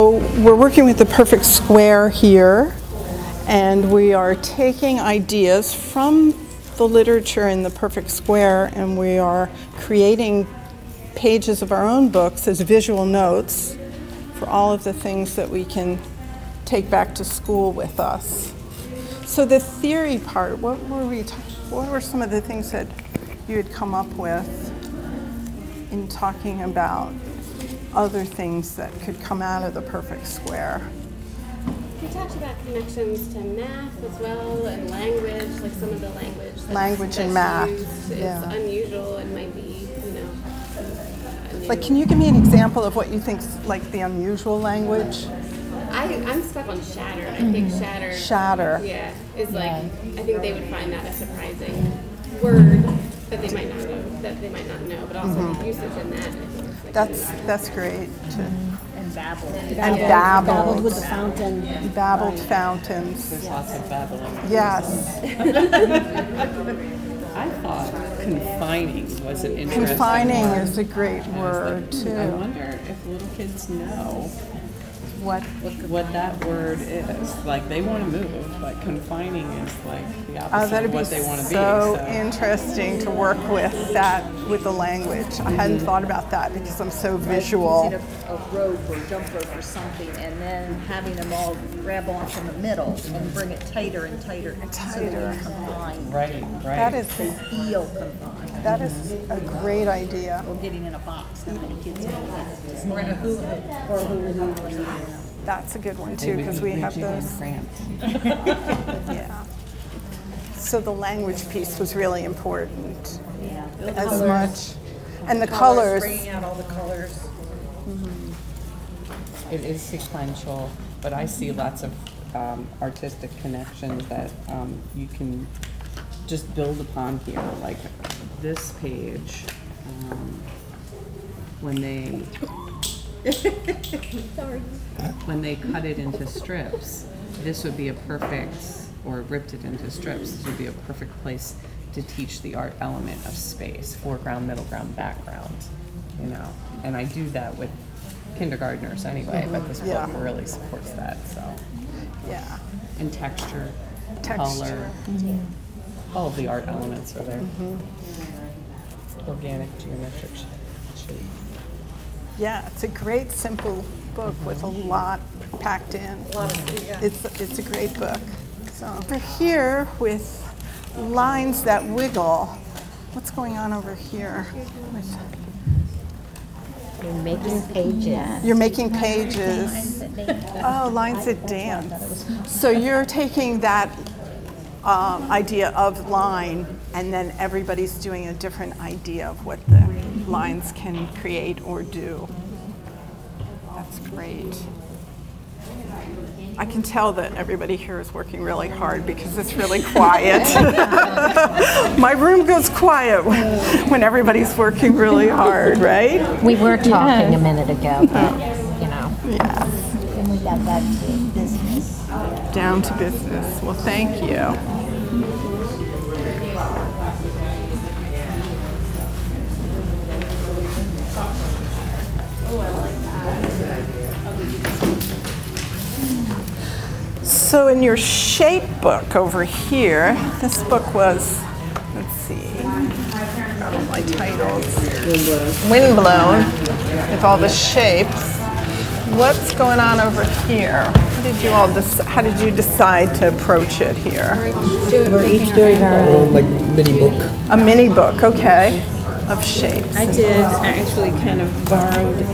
We're working with the perfect square here, and we are taking ideas from the literature in the perfect square, and we are creating pages of our own books as visual notes for all of the things that we can take back to school with us. So the theory part, what were some of the things that you had come up with in talking about other things that could come out of the perfect square? We talked about connections to math as well, and language, like some of the language And math, used is unusual and might be, Like, can you give me an example of what you think is like the unusual language? I'm stuck on shatter. I think Shatter. Yeah, is like, I think they would find that a surprising word that they might not know, but also the usage in that. That's great. And babbled. Babbled with the fountain. Babbled fountains. There's lots of babbling. Yes. I thought confining was an interesting Confining word. is a great word, I too. wonder if little kids know What? what that word is. Like, they want to move, but confining is like the opposite That'd of be what they want to be. so interesting to work with that, with the language. I hadn't thought about that because I'm so visual. Using a rope or jump rope or something, and then having them all grab on from the middle and bring it tighter and tighter. So they're confined. Right. That is They feel confined. That is a great idea. Or getting in a box. How many kids in that? Or in a hula hoop. Or a hula hoop or something. That's a good one too, because we have those. Yeah. So the language piece was really important, as much, and the colors. Bringing out all the colors. It is sequential, but I see lots of artistic connections that you can just build upon here. Like this page, when they cut it into strips, this would be a perfect, or ripped it into strips, this would be a perfect place to teach the art element of space, foreground, middle ground, background, And I do that with kindergartners anyway, but this book really supports that, so. Yeah. And texture, color, all of the art elements are there. Organic, geometric shape. Yeah, it's a great simple book with a lot packed in. It's a great book. So we're here with lines that wiggle. What's going on over here? You're making pages. You're making pages. Oh, lines that dance. So you're taking that idea of line, and then everybody's doing a different idea of what the lines can create or do. That's great. I can tell that everybody here is working really hard because it's really quiet. My room goes quiet when everybody's working really hard, right? We were talking a minute ago, but, Yeah. And we got back to business. Down to business. Well, thank you. So in your shape book over here, this book was, let's see, got all my titles. Windblown, with all the shapes. What's going on over here? How did you decide to approach it here? We're each doing our own. Like mini book. A mini book, okay, of shapes. I did actually kind of borrowed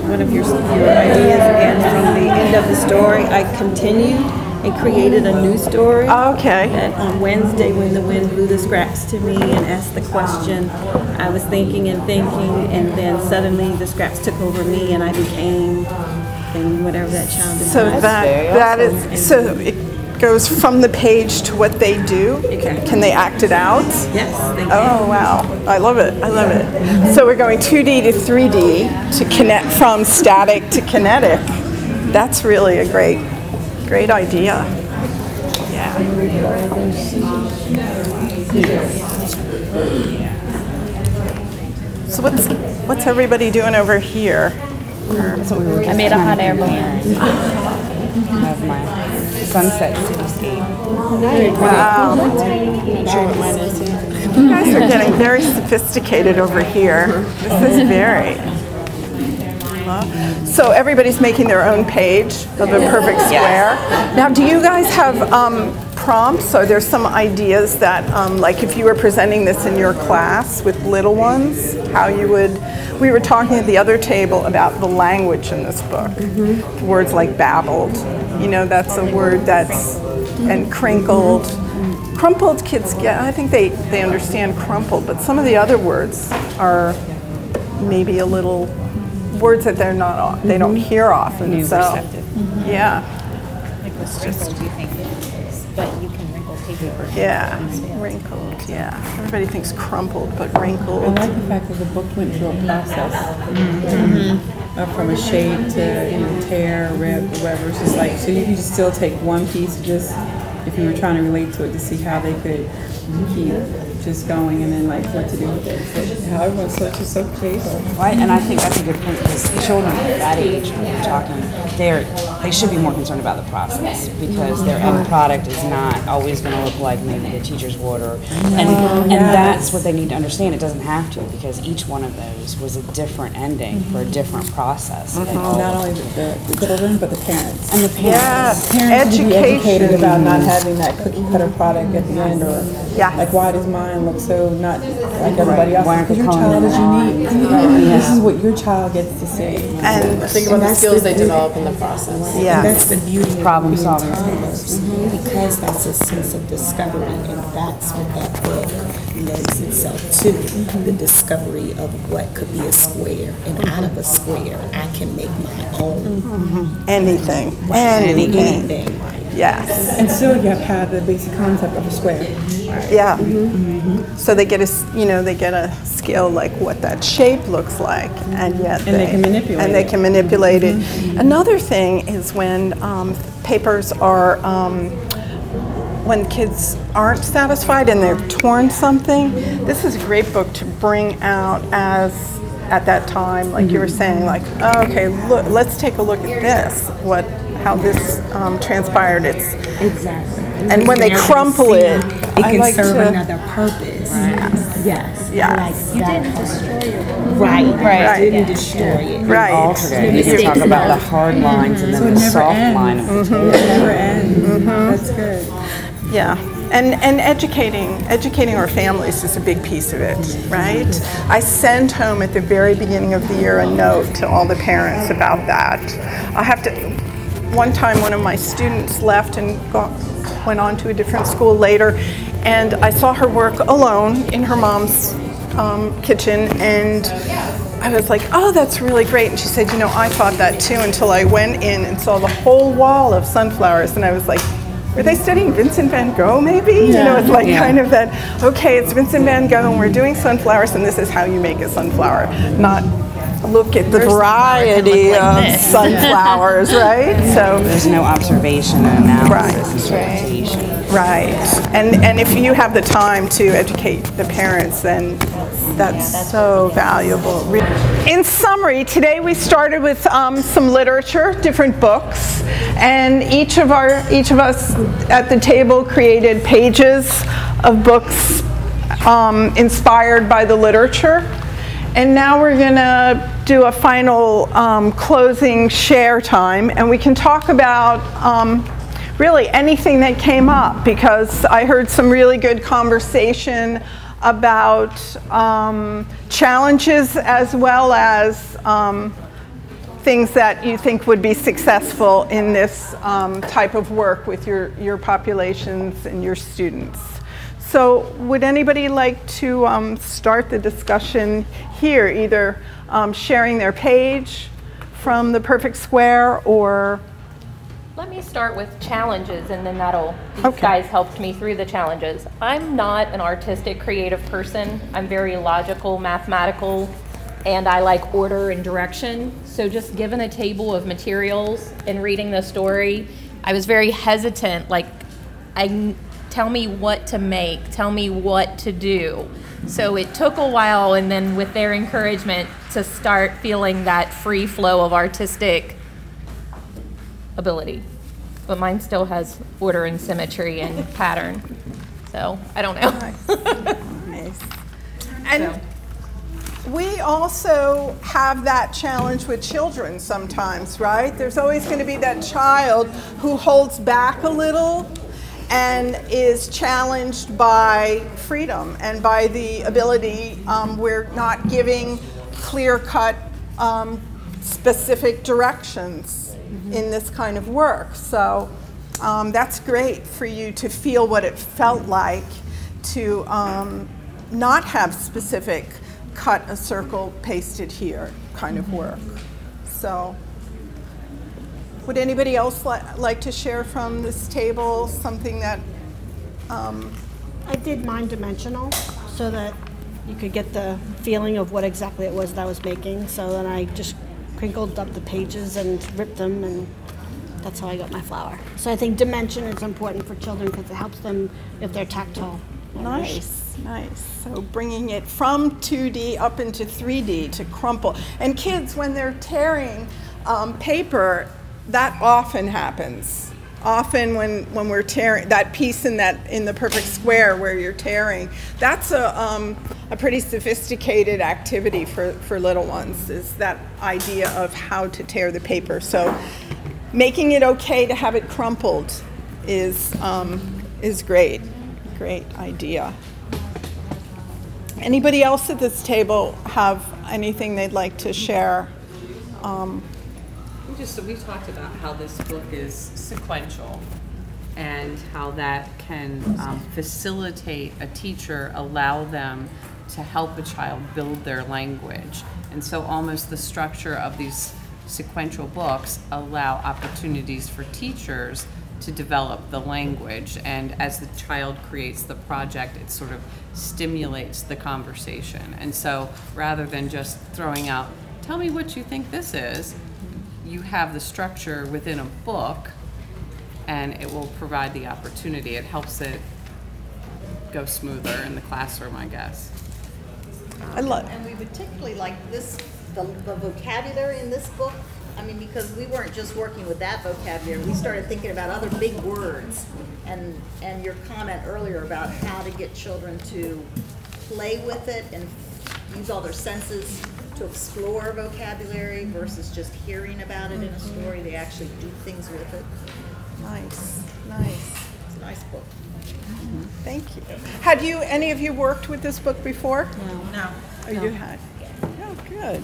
one of your ideas, and from the end of the story, I continued and created a new story. Okay. That on Wednesday, when the wind blew the scraps to me and asked the question, I was thinking, and then suddenly the scraps took over me, and I became, and whatever that child is. So that is, so it goes from the page to what they do? Okay. Can they act it out? Yes, they can. Oh, wow. I love it. I love it. So we're going 2D to 3D to connect from static to kinetic. That's really a great idea. Yeah. So what's everybody doing over here? That's what we were just I made a hot air trying to balloon. I have my sunset cityscape. Wow. You guys are getting very sophisticated over here. This is very. So everybody's making their own page of the perfect square. Now, do you guys have prompts? Are there some ideas that, like if you were presenting this in your class with little ones, how you would, we were talking at the other table about the language in this book. Words like babbled, you know, that's a word that's, and crinkled. Crumpled kids get, I think they understand crumpled, but some of the other words are maybe a little, words that they don't hear often. New So, receptive. yeah. Like what's wrinkled, you think it is, but you can wrinkle paper. Yeah, wrinkled, yeah. Everybody thinks crumpled, but wrinkled. I like the fact that the book went through a process. From a shade to tear, rip, whatever. It's just like, so you can just still take one piece, just if you were trying to relate to it, to see how they could keep just going, and then like what to do with it. So how everyone's just so creative. Right, and I think that's a good point, because children at that age, when you're talking, they should be more concerned about the process, because their end product is not always going to look like maybe the teacher's would, and that's what they need to understand. It doesn't have to, because each one of those was a different ending for a different process. And Not only the children, but the parents. And the parents. Yes, Parents need to be educated education. about not having that cookie cutter product at the end, or Yeah. like, why does mine look so not like everybody else? Why aren't Because they your calling child them is out? unique. This is what your child gets to see. And Think about the skills they develop in the process. yeah, That's the beauty of Problem being solving toddlers, because that's a sense of discovery, and that's what that book lends itself to, the discovery of what could be a square, and out of a square, I can make my own anything. anything. Yes, And still you have the basic concept of a square. yeah. So they get they get a skill like what that shape looks like, and yet And they can manipulate and they it. can manipulate it. Another thing is when papers are when kids aren't satisfied and they've torn something. This is a great book to bring out as at that time, like you were saying, like, oh, okay, look, let's take a look at this. How this transpired. It's Exactly. and when they crumple it, It I can like serve to- another purpose. Yes. Yes. I like that. Right. Right. You didn't destroy it. Right. Altered it. You can talk about the hard lines and then the soft line of the table. It never ends. That's good. Yeah, and educating our families is a big piece of it, right? I send home at the very beginning of the year a note to all the parents about that. One time one of my students left and went on to a different school later, and I saw her work alone in her mom's kitchen, and I was like, oh, that's really great. And she said, I thought that too, until I went in and saw the whole wall of sunflowers, and I was like, were they studying Vincent van Gogh maybe? It's like kind of that, okay, it's Vincent van Gogh and we're doing sunflowers and this is how you make a sunflower, not look at the variety of sunflowers, right? So There's no observation and analysis and interpretation. right. And if you have the time to educate the parents, then that's so valuable. In summary, today we started with some literature, different books, and each of us at the table created pages of books inspired by the literature. And now we're going to do a final closing share time, and we can talk about really anything that came up, because I heard some really good conversation about challenges as well as things that you think would be successful in this type of work with your populations and your students. So would anybody like to start the discussion here, either sharing their page from the Perfect Square, or... Let me start with challenges, and then these Okay. guys helped me through the challenges. I'm not an artistic, creative person. I'm very logical, mathematical, and I like order and direction. So just given a table of materials and reading the story, I was very hesitant. Like, I Tell me what to make. Tell me what to do. So it took a while, and then with their encouragement, to start feeling that free flow of artistic ability. But mine still has order and symmetry and pattern. So I don't know. Nice. And we also have that challenge with children sometimes, right? There's always going to be that child who holds back a little and is challenged by freedom and by the ability, we're not giving clear-cut specific directions in this kind of work. So that's great for you to feel what it felt like to not have specific cut a circle, paste it here kind of work. So would anybody else like to share from this table something that I did mine dimensional so that you could get the feeling of what exactly it was that I was making. So then I just crinkled up the pages and ripped them, and that's how I got my flower. So I think dimension is important for children because it helps them if they're tactile. Nice, nice. So bringing it from 2D up into 3D to crumple. And kids, when they're tearing paper, that often happens. Often when we're tearing that piece in the perfect square where you're tearing, that's a pretty sophisticated activity for little ones, is that idea of how to tear the paper. So making it okay to have it crumpled is great. Great idea. Anybody else at this table have anything they'd like to share? We talked about how this book is sequential and how that can facilitate a teacher, allow them to help a child build their language. And so almost the structure of these sequential books allow opportunities for teachers to develop the language, and as the child creates the project, it sort of stimulates the conversation. And so rather than just throwing out, tell me what you think this is, you have the structure within a book, and it will provide the opportunity. It helps it go smoother in the classroom, I guess. And we particularly like this, the vocabulary in this book. I mean, because we weren't just working with that vocabulary, we started thinking about other big words. And your comment earlier about how to get children to play with it and use all their senses to explore vocabulary versus just hearing about it in a story. They actually do things with it. Nice, nice. It's a nice book. Thank you. Had any of you worked with this book before? No. Oh, you had? Oh, good.